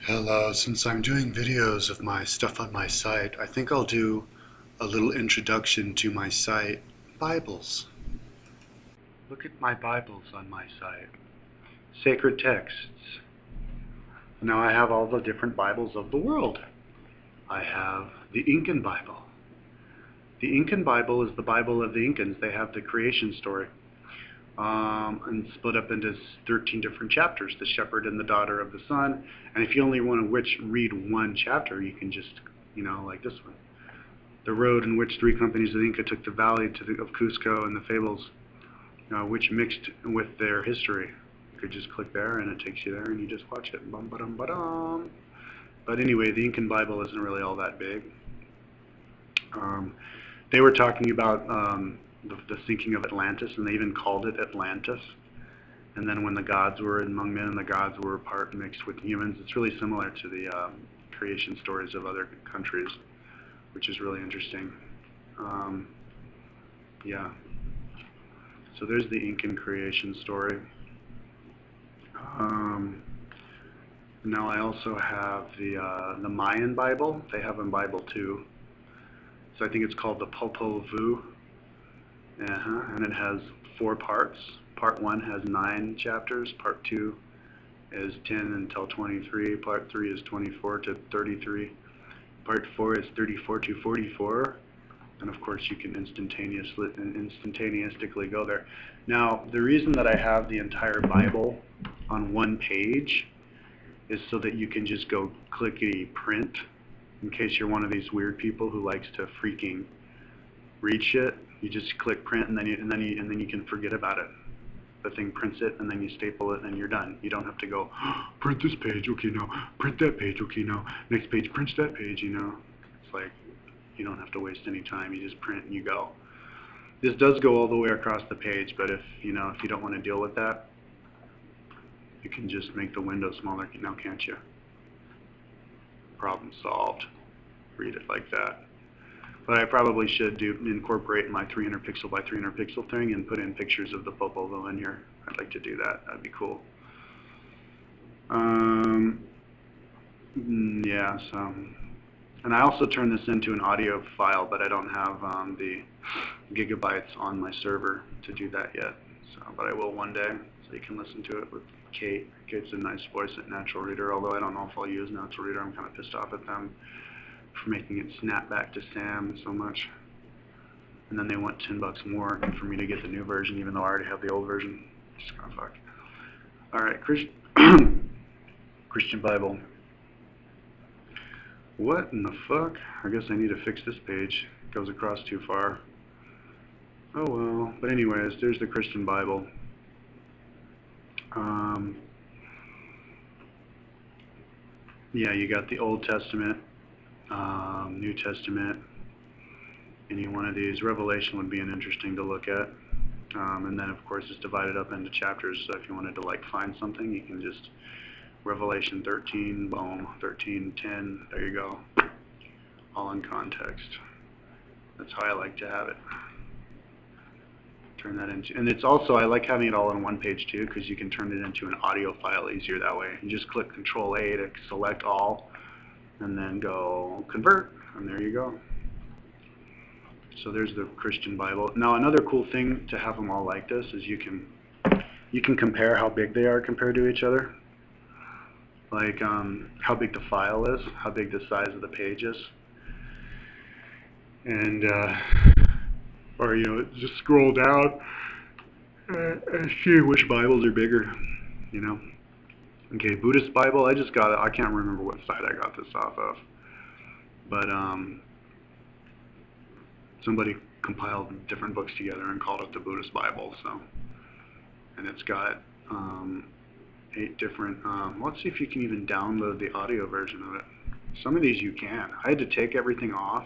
Hello, since I'm doing videos of my stuff on my site, I think I'll do a little introduction to my site, Bibles. Look at my Bibles on my site. Sacred texts. Now I have all the different Bibles of the world. I have the Incan Bible. The Incan Bible is the Bible of the Incans. They have the creation story. And split up into 13 different chapters, the shepherd and the daughter of the sun. And if you only want to read one chapter, you can just, like this one. The road in which 3 companies of Inca took the valley of Cusco, and the fables, which mixed with their history. You could just click there and it takes you there and you just watch it. Bum, ba-dum, ba-dum. But anyway, the Incan Bible isn't really all that big. They were talking about the sinking of Atlantis, and they even called it Atlantis. And then when the gods were among men and the gods were part mixed with humans, it's really similar to the creation stories of other countries, which is really interesting. Yeah. So there's the Incan creation story. Now I also have the Mayan Bible. They have a Bible too. So I think it's called the Popol Vuh. And it has 4 parts. Part 1 has 9 chapters. Part 2 is 10 until 23. Part 3 is 24 to 33. Part 4 is 34 to 44. And of course you can instantaneously go there. Now the reason that I have the entire Bible on one page is so that you can just go clickety print, in case you're one of these weird people who likes to freaking read shit. You just click print, and then you can forget about it. The thing prints it, and then you staple it, and you're done. You don't have to go print this page. Okay, now print that page. Okay, now next page, print that page. It's like you don't have to waste any time. You just print and you go. This does go all the way across the page, but if you don't want to deal with that, you can just make the window smaller. Now, can't you? Problem solved. Read it like that. But I probably should incorporate my 300 pixel by 300 pixel thing and put in pictures of the Popol Vuh in here. I'd like to do that. That'd be cool. Yeah, so. And I also turned this into an audio file, but I don't have the gigabytes on my server to do that yet. So, but I will one day, so you can listen to it with Kate. Kate's a nice voice at Natural Reader, although I don't know if I'll use Natural Reader. I'm kind of pissed off at them for making it snap back to Sam so much. And then they want $10 more for me to get the new version, even though I already have the old version. Just kind of fuck. Alright, Christian Bible. What in the fuck? I guess I need to fix this page. It goes across too far. Oh well. But anyways, there's the Christian Bible. Yeah, you got the Old Testament, New Testament, any one of these. Revelation would be an interesting to look at. And then of course it's divided up into chapters, so if you wanted to find something, you can just Revelation 13, boom, 13, 10, there you go. All in context. That's how I like to have it. Turn that into, and it's also, I like having it all on one page too, because you can turn it into an audio file easier that way. You just click Control A to select all, and then go convert, and there you go. So there's the Christian Bible. Now another cool thing to have them all like this is you can compare how big they are compared to each other. Like how big the file is, how big the size of the page is. And or just scroll down and see which Bibles are bigger, Okay, Buddhist Bible, I can't remember what site I got this off of. But somebody compiled different books together and called it the Buddhist Bible, so. And it's got 8 different, let's see if you can even download the audio version of it. Some of these you can. I had to take everything off.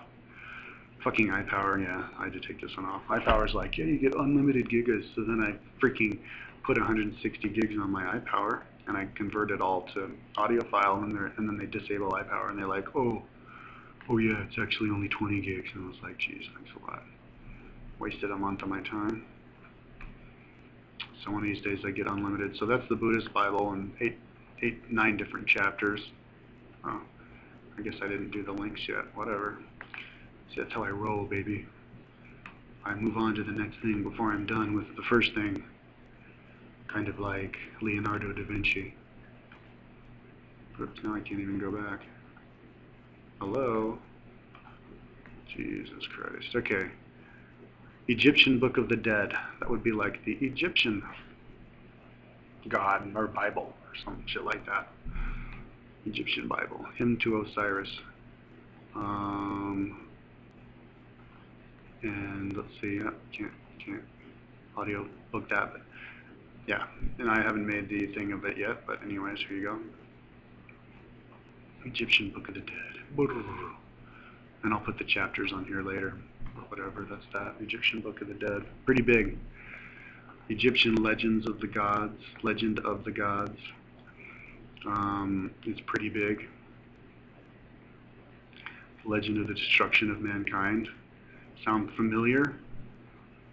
Fucking iPower, yeah, I had to take this one off. iPower's like, yeah, you get unlimited gigas. So then I freaking put 160 gigs on my iPower, and I convert it all to audio file, and then they disable iPower, and they're like, oh yeah, it's actually only 20 gigs. And I was like, geez, thanks a lot. Wasted a month of my time. So one of these days I get unlimited. So that's the Buddhist Bible, and 9 different chapters. Oh, I guess I didn't do the links yet. Whatever. See, that's how I roll, baby. I move on to the next thing before I'm done with the first thing. Kind of like Leonardo da Vinci. Oops, now I can't even go back. Hello? Jesus Christ. Okay. Egyptian Book of the Dead. That would be like the Egyptian God or Bible or some shit like that. Egyptian Bible. Hymn to Osiris. And let's see. Can't audio book that. But yeah. And I haven't made the thing of it yet. But anyways, here you go. Egyptian Book of the Dead. And I'll put the chapters on here later. Whatever, that's that. Egyptian Book of the Dead. Pretty big. Egyptian Legends of the Gods. Legend of the Gods. It's pretty big. Legend of the Destruction of Mankind. Sound familiar?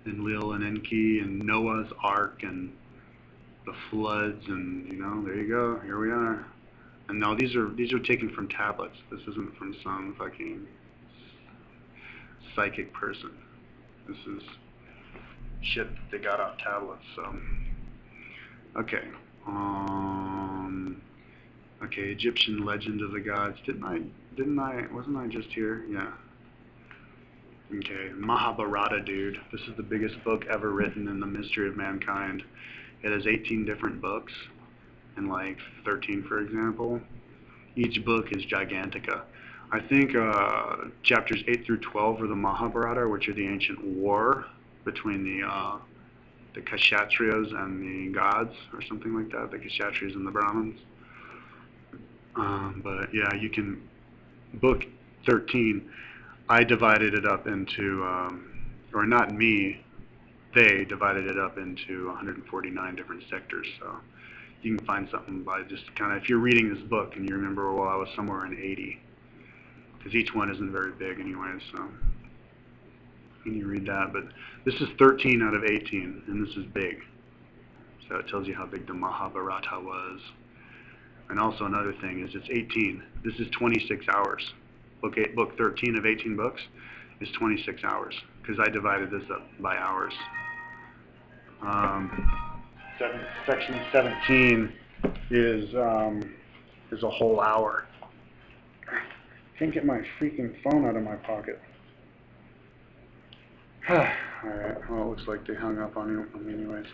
Enlil and Enki and Noah's Ark and the floods and, you know, there you go. Here we are. And now these are taken from tablets. This isn't from some fucking psychic person. This is shit that they got off tablets. So okay. Okay, Egyptian Legend of the Gods. Wasn't I just here? Yeah. Okay, Mahabharata, dude. This is the biggest book ever written in the mystery of mankind. It has 18 different books, and like 13, for example. Each book is gigantica. I think chapters 8 through 12 are the Mahabharata, which are the ancient war between the Kshatriyas and the gods, or something like that. The Kshatriyas and the Brahmins. But yeah, you can book 13. I divided it up into, or not me, they divided it up into 149 different sectors. So you can find something by just kind of, if you're reading this book and you remember, well, I was somewhere in 80, because each one isn't very big anyway, so you can read that. But this is 13 out of 18, and this is big. So it tells you how big the Mahabharata was. And also another thing is it's 18. This is 26 hours. Book 13 of 18 books is 26 hours, because I divided this up by hours. Section 17 is a whole hour. I can't get my freaking phone out of my pocket. Alright, well, it looks like they hung up on me anyways.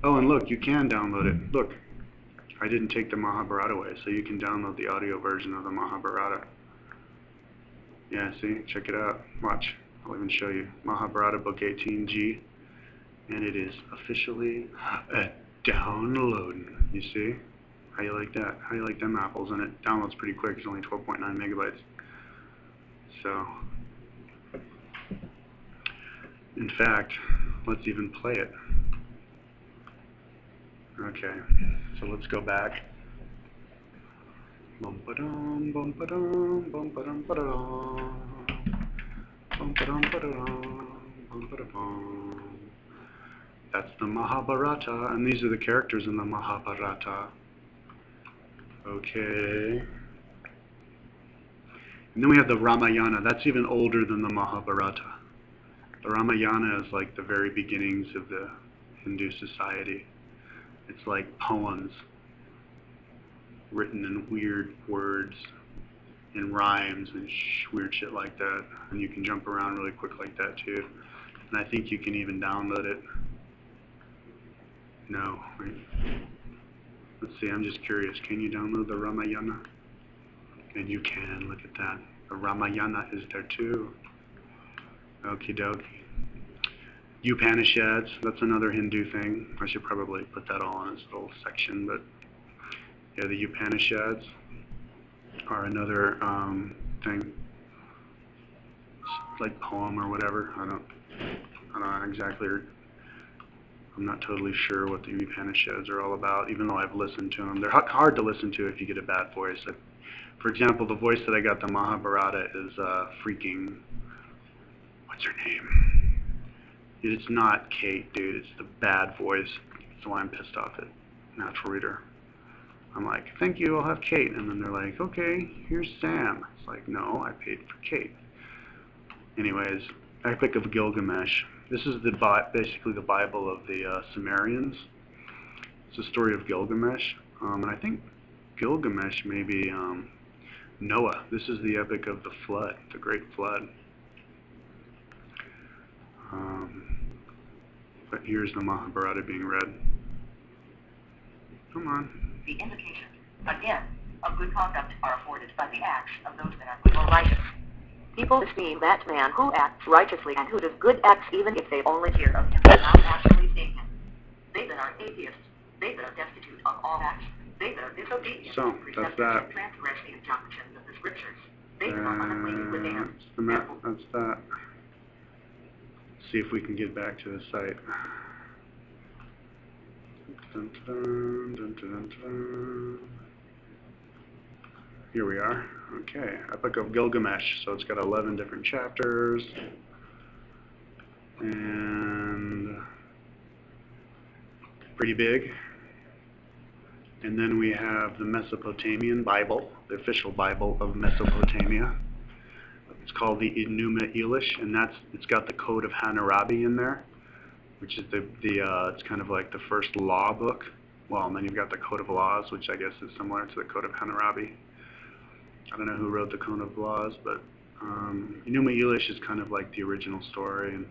Oh, and look, you can download it. Look, I didn't take the Mahabharata away, so you can download the audio version of the Mahabharata. Yeah, see? Check it out. Watch. I'll even show you. Mahabharata Book 18G. And it is officially downloading. You see? How you like that? How you like them apples? And it downloads pretty quick. It's only 12.9 megabytes. So, in fact, let's even play it. Okay, so let's go back. Bum ba-dum, bum ba-dum, bum ba-dum ba-dum. Bum ba-dum ba-dum, bum ba-dum. That's the Mahabharata, and these are the characters in the Mahabharata. Okay. And then we have the Ramayana. That's even older than the Mahabharata. The Ramayana is like the very beginnings of the Hindu society. It's like poems written in weird words and rhymes and weird shit like that. And you can jump around really quick like that too. And I think you can even download it. No, wait. Let's see, I'm just curious. Can you download the Ramayana? And you can, look at that. The Ramayana is there too. Okie dokie. Upanishads, that's another Hindu thing. I should probably put that all in this little section, but yeah, the Upanishads are another thing. It's like poem or whatever. I don't exactly. I'm not totally sure what the Upanishads are all about, even though I've listened to them. They're hard to listen to if you get a bad voice. For example, the voice that I got the Mahabharata is freaking, what's her name? It's not Kate, dude. It's the bad voice. That's why I'm pissed off at Natural Reader. I'm like, thank you, I'll have Kate. And then they're like, okay, here's Sam. It's like, no, I paid for Kate. Anyways, Epic of Gilgamesh. This is basically the Bible of the Sumerians. It's the story of Gilgamesh. And I think Gilgamesh may be Noah. This is the epic of the flood, the great flood. But here's the Mahabharata being read. Come on. The indications, again, of good conduct are afforded by the acts of those that are good or righteous. People esteem that man who acts righteously and who does good acts even if they only hear of him without actually seeing him. They that are atheists, they that are destitute of all acts, they that are disobedient So, to that's precepts that. and transgress the injunctions of the scriptures, they that are unacquainted with them. That's that. See if we can get back to the site. Dun, dun, dun, dun, dun. Here we are. Okay, Epic of Gilgamesh. So it's got 11 different chapters. And pretty big. And then we have the Mesopotamian Bible, the official Bible of Mesopotamia. It's called the Enuma Elish, and it's got the Code of Hammurabi in there, which is it's kind of like the first law book. Well, and then you've got the Code of Laws, which I guess is similar to the Code of Hammurabi. I don't know who wrote the Code of Laws, but Enuma Elish is kind of like the original story. And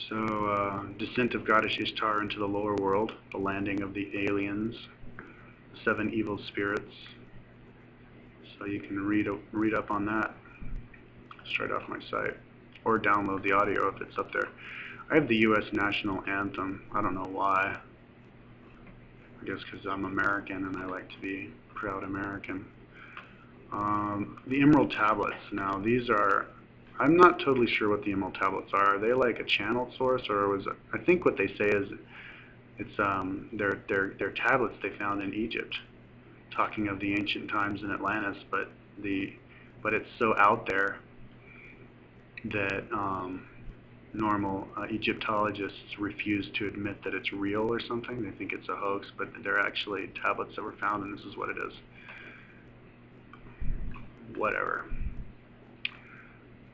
so, descent of goddess Ishtar into the lower world, the landing of the aliens, the 7 evil spirits. So you can read up on that straight off my site, or download the audio if it's up there. I have the U.S. national anthem. I don't know why. I guess because I'm American and I like to be proud American. The Emerald Tablets. Now these are, I'm not totally sure what the Emerald Tablets are. Are they like a channel source, or was it, I think what they say is it's they're tablets they found in Egypt, talking of the ancient times in Atlantis, but it's so out there that normal Egyptologists refuse to admit that it's real or something. They think it's a hoax, but they're actually tablets that were found, and this is what it is. Whatever.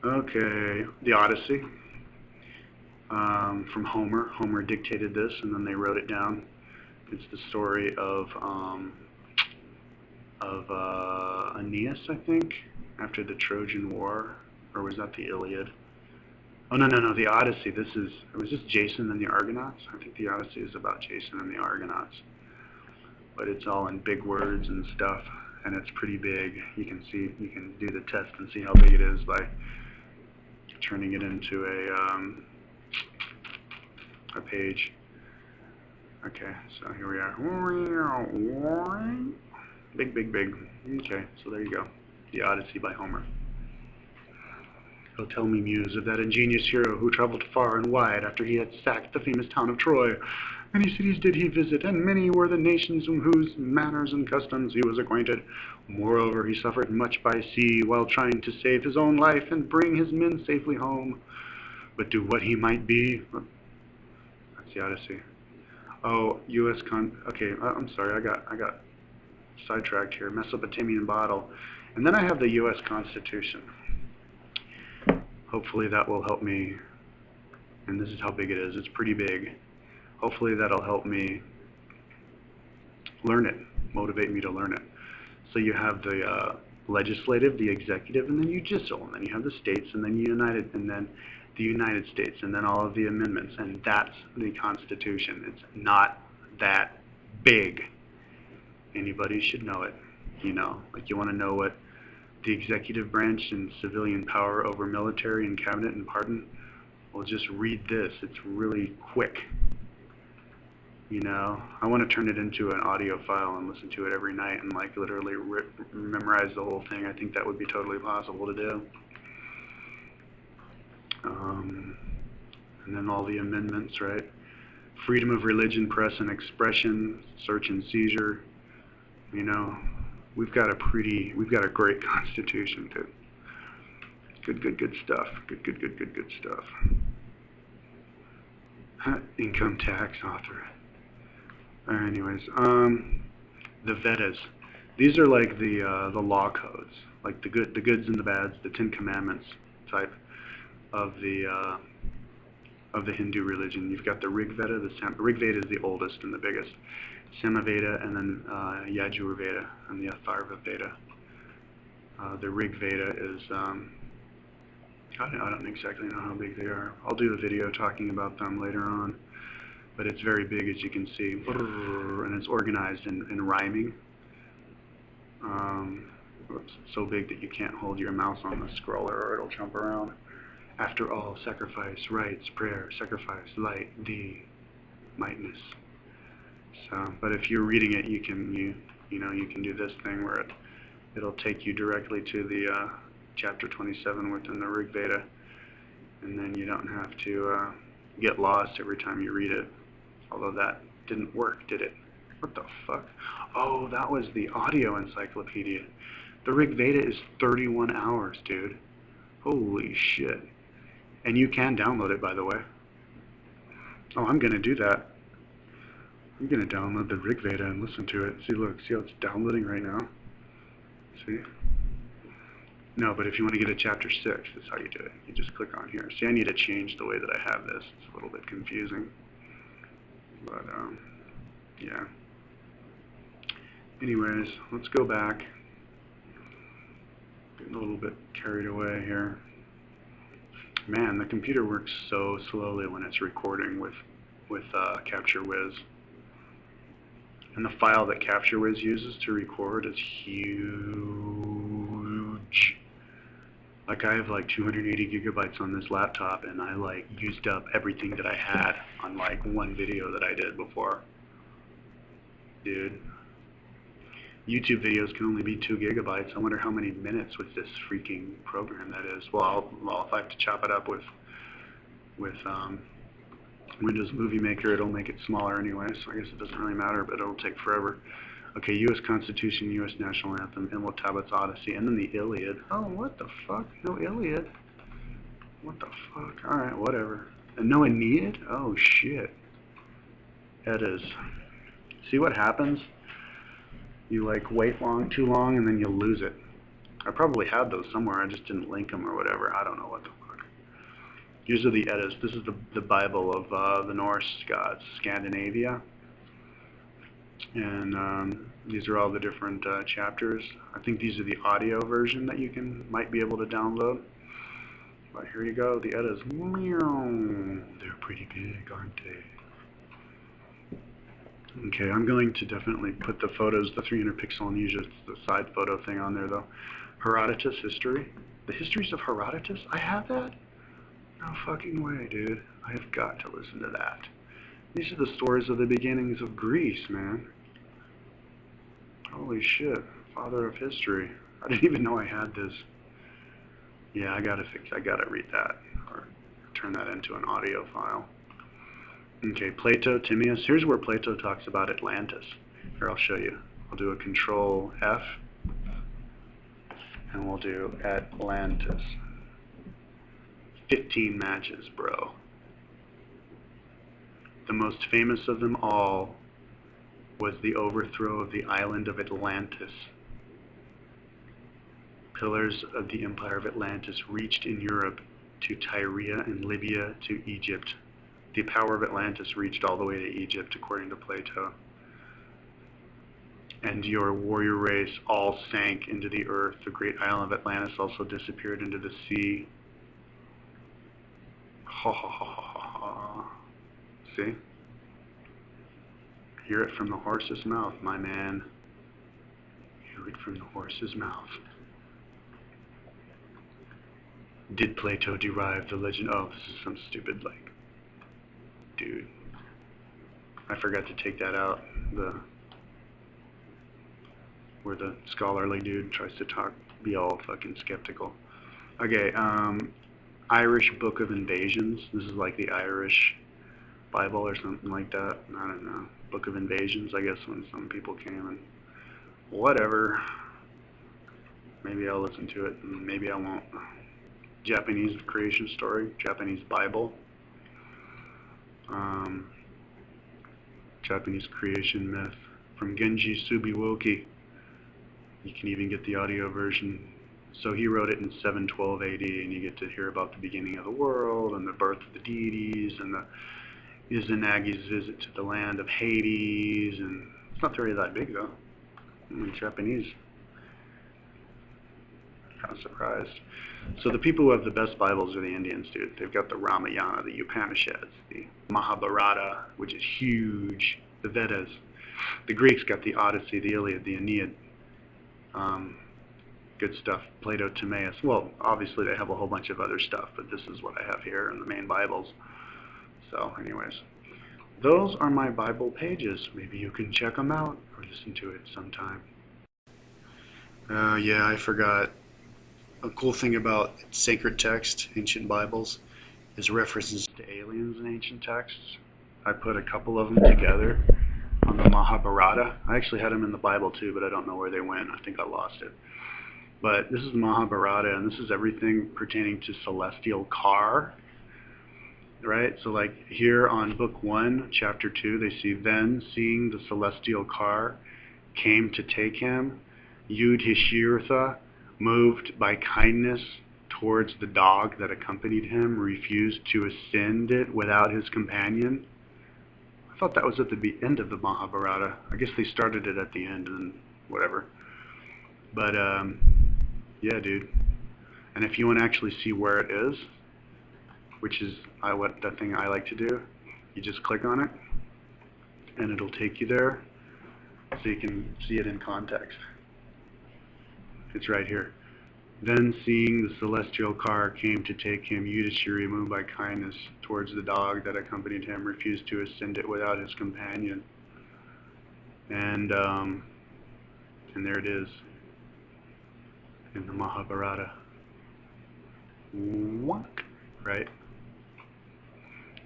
Okay, the Odyssey from Homer. Homer dictated this, and then they wrote it down. It's the story of Aeneas, I think, after the Trojan War, or was that the Iliad? Oh no, the Odyssey. Was this Jason and the Argonauts? I think the Odyssey is about Jason and the Argonauts, but it's all in big words and stuff, and it's pretty big. You can do the test and see how big it is by turning it into a page. Okay, so here we are. Big. Okay, so there you go. The Odyssey by Homer. Oh, tell me, muse, of that ingenious hero who traveled far and wide after he had sacked the famous town of Troy. Many cities did he visit, and many were the nations in whose manners and customs he was acquainted. Moreover, he suffered much by sea while trying to save his own life and bring his men safely home. But do what he might be... That's the Odyssey. Oh, okay, I'm sorry, I got sidetracked here. Mesopotamian Bible. And then I have the U.S. Constitution. Hopefully that will help me, and this is how big it is. It's pretty big. Hopefully that'll help me learn it, motivate me to learn it. So you have the legislative, the executive, and then judicial, and then you have the states, and then the United States, and then all of the amendments, and that's the Constitution. It's not that big. Anybody should know it. You know, like you want to know what the executive branch and civilian power over military and cabinet and pardon, well, just read this. It's really quick. You know, I want to turn it into an audio file and listen to it every night and like literally memorize the whole thing. I think that would be totally possible to do. And then all the amendments, right? Freedom of religion, press and expression, search and seizure. You know, we've got a great Constitution, dude. Good stuff. Good stuff. Income tax author. Anyways, The Vedas. These are like the law codes, like the goods and the bads, the Ten Commandments type of the Hindu religion. You've got the Rig Veda. Rig Veda is the oldest and the biggest. Samaveda, and then Yajur Veda and the Atharva Veda. The Rig Veda is I don't exactly know how big they are. I'll do a video talking about them later on, but it's very big, as you can see, and it's organized in rhyming. It's so big that you can't hold your mouse on the scroller or it'll jump around. After all, sacrifice, rites, prayer, sacrifice, light, thee, mightness. So, but if you're reading it, you can do this thing where it'll take you directly to the chapter 27 within the Rig Veda, and then you don't have to get lost every time you read it. Although that didn't work, did it? What the fuck? Oh, that was the audio encyclopedia. The Rig Veda is 31 hours, dude. Holy shit. And you can download it, by the way. Oh, I'm going to do that. I'm going to download the Rig Veda and listen to it. See, look, see how it's downloading right now? See? No, but if you want to get to chapter 6, that's how you do it. You just click on here. See, I need to change the way that I have this. It's a little bit confusing. But, yeah. Anyways, let's go back. Getting a little bit carried away here. Man, the computer works so slowly when it's recording with CaptureWiz. And the file that CaptureWiz uses to record is huge. Like, I have like 280 gigabytes on this laptop, and I like used up everything that I had on like one video that I did before. Dude. YouTube videos can only be 2 gigabytes. I wonder how many minutes with this freaking program that is. Well, if I have to chop it up with Windows Movie Maker, it'll make it smaller anyway, so I guess it doesn't really matter, but it'll take forever. Okay, U.S. Constitution, U.S. National Anthem, Inwell Tablet's Odyssey, and then the Iliad. Oh, what the fuck? No Iliad? What the fuck? Alright, whatever. And no Aeneid? Oh, shit. Eddas. See what happens? You like wait too long, and then you'll lose it. I probably had those somewhere, I just didn't link them or whatever. I don't know what the fuck. These are the Eddas. This is the Bible of the Norse gods, Scandinavia. And these are all the different chapters. I think these are the audio version that you might be able to download. But here you go, the Eddas. Meow. They're pretty big, aren't they? Okay, I'm going to definitely put the photos, the 300 pixel, and use the side photo thing on there though. Herodotus history. The histories of Herodotus? I have that? No fucking way, dude. I have got to listen to that. These are the stories of the beginnings of Greece, man. Holy shit. Father of history. I didn't even know I had this. Yeah, I gotta read that. Or turn that into an audio file. Okay, Plato, Timaeus. Here's where Plato talks about Atlantis. Here, I'll show you. I'll do a Control F, and we'll do Atlantis. 15 matches, bro. The most famous of them all was the overthrow of the island of Atlantis. Pillars of the Empire of Atlantis reached in Europe to Tyria and Libya to Egypt. The power of Atlantis reached all the way to Egypt, according to Plato. And your warrior race all sank into the earth. The great island of Atlantis also disappeared into the sea. Ha ha ha ha ha. See? Hear it from the horse's mouth, my man. Hear it from the horse's mouth. Did Plato derive the legend? Oh, this is some stupid, like, dude. I forgot to take that out. Where the scholarly dude tries to be all fucking skeptical. Okay, Irish Book of Invasions. This is like the Irish Bible or something like that. I don't know. Book of Invasions, I guess, when some people came and whatever. Maybe I'll listen to it and maybe I won't. Japanese creation story, Japanese Bible. Japanese creation myth, from Genji Subiwoki. You can even get the audio version. So he wrote it in 712 AD, and you get to hear about the beginning of the world and the birth of the deities and the Izanagi's visit to the land of Hades, and it's not really that big though. In Japanese. Kind of surprised. So the people who have the best Bibles are the Indians, dude. They've got the Ramayana, the Upanishads, the Mahabharata, which is huge, the Vedas. The Greeks got the Odyssey, the Iliad, the Aeneid. Good stuff. Plato, Timaeus. Well, obviously they have a whole bunch of other stuff, but this is what I have here in the main Bibles. So, anyways, those are my Bible pages. Maybe you can check them out or listen to it sometime. Yeah, I forgot. A cool thing about sacred text, ancient Bibles, is references to aliens in ancient texts. I put a couple of them together on the Mahabharata. I actually had them in the Bible too, but I don't know where they went. I think I lost it. But this is the Mahabharata, and this is everything pertaining to celestial car, right? So like here on book 1, chapter 2, they see, then seeing the celestial car came to take him, Yudhishthira, moved by kindness towards the dog that accompanied him, refused to ascend it without his companion. I thought that was at the end of the Mahabharata. I guess they started it at the end and whatever. But yeah, dude. And if you want to actually see where it is, which is the thing I like to do, you just click on it, and it'll take you there, so you can see it in context. It's right here. Then seeing the celestial car came to take him, Yudhishthira, moved by kindness towards the dog that accompanied him, refused to ascend it without his companion. And there it is in the Mahabharata. Right?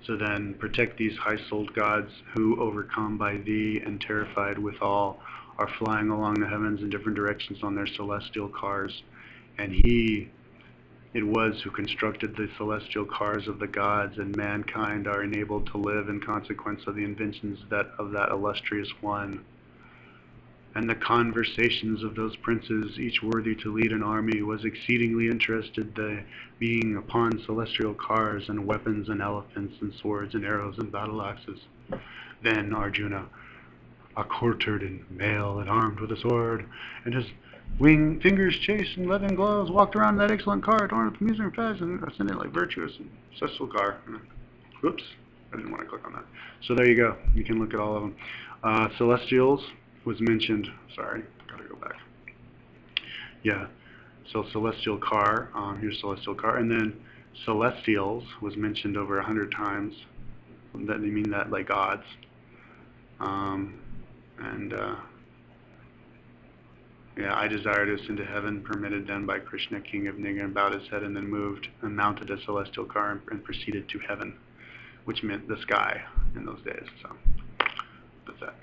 So then, protect these high-souled gods who, overcome by thee and terrified withal, are flying along the heavens in different directions on their celestial cars. And he it was who constructed the celestial cars of the gods, and mankind are enabled to live in consequence of the inventions of that illustrious one. And the conversations of those princes, each worthy to lead an army, was exceedingly interested, they being upon celestial cars, and weapons, and elephants, and swords, and arrows, and battle axes. Then Arjuna, accoutred in mail and armed with a sword, and his fingers chased in leathern gloves, walked around that excellent car, adorned with amusing fast, and ascended like virtuous and successful car. Whoops, I didn't want to click on that. So there you go. You can look at all of them. Celestials was mentioned. Sorry, gotta go back. Yeah, so celestial car. Here's celestial car, and then celestials was mentioned over 100 times. That they mean that like gods. Yeah, I desire to ascend to heaven, permitted then by Krishna, king of Niga, and bowed his head, and then moved and mounted a celestial car and proceeded to heaven, which meant the sky in those days. So that's that.